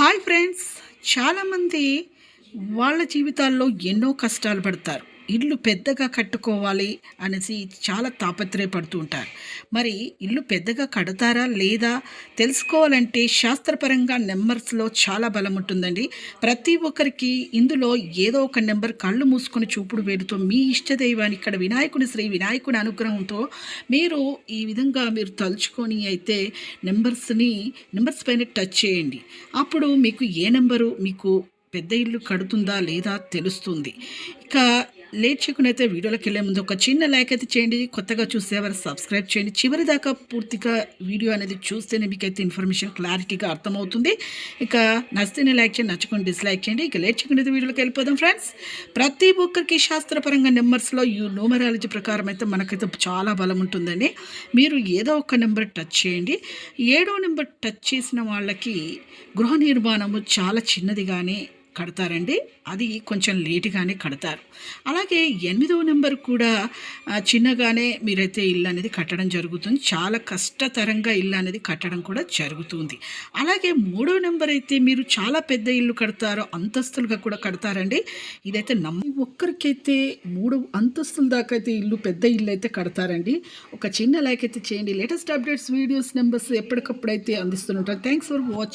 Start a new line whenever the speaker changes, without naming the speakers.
Hi friends, చాలామంది వాళ్ళ జీవితాల్లో ఎన్నో కష్టాలు పడతారు. ఇల్లు పెద్దగా కట్టుకోవాలి అనేసి చాలా తాపత్రయపడుతూ ఉంటారు. మరి ఇల్లు పెద్దగా కడతారా లేదా తెలుసుకోవాలంటే శాస్త్రపరంగా నెంబర్స్లో చాలా బలం ఉంటుందండి. ప్రతి ఒక్కరికి ఇందులో ఏదో ఒక నెంబర్ కళ్ళు మూసుకొని చూపుడు వేలుతో మీ ఇష్టదైవాన్ని ఇక్కడ వినాయకుని శ్రీ వినాయకుని అనుగ్రహంతో మీరు ఈ విధంగా మీరు తలుచుకొని అయితే నెంబర్స్ పైన టచ్ చేయండి. అప్పుడు మీకు ఏ నెంబరు మీకు పెద్ద ఇల్లు కడుతుందా లేదా తెలుస్తుంది. ఇక లేట్ చేయకుండా అయితే వీడియోలోకి వెళ్ళే ముందు ఒక చిన్న లైక్ అయితే చేయండి. కొత్తగా చూసేవారు సబ్స్క్రైబ్ చేయండి. చివరి దాకా పూర్తిగా వీడియో అనేది చూస్తేనే మీకైతే ఇన్ఫర్మేషన్ క్లారిటీగా అర్థమవుతుంది. ఇక నచ్చితేనే లైక్ చేయండి, నచ్చుకొని డిస్లైక్ చేయండి. ఇక లేట్ చేయకుండా అయితే వీడియోలోకి వెళ్ళిపోదాం ఫ్రెండ్స్. ప్రతి ఒక్కరికి శాస్త్రపరంగా నెంబర్స్లో న్యూమరాలజీ ప్రకారం అయితే మనకైతే చాలా బలం ఉంటుందండి. మీరు ఏదో ఒక నెంబర్ టచ్ చేయండి. 7వ నెంబర్ టచ్ చేసిన వాళ్ళకి గృహ నిర్మాణము చాలా చిన్నదిగానే కడతారండి. అది కొంచెం లేటుగానే కడతారు. అలాగే 8వ నెంబర్ కూడా చిన్నగానే మీరైతే ఇల్లు అనేది కట్టడం జరుగుతుంది. చాలా కష్టతరంగా ఇల్లు అనేది కట్టడం కూడా జరుగుతుంది. అలాగే 3వ నెంబర్ అయితే మీరు చాలా పెద్ద ఇల్లు కడతారో అంతస్తులుగా కూడా కడతారండి. ఇదైతే ఒక్కరికైతే 3 అంతస్తుల దాకా అయితే ఇల్లు పెద్ద ఇల్లు అయితే కడతారండి. ఒక చిన్న లైక్ అయితే చేయండి. లేటెస్ట్ అప్డేట్స్ వీడియోస్ నెంబర్స్ ఎప్పటికప్పుడు అయితే అందిస్తుంటారు. Thanks for watching.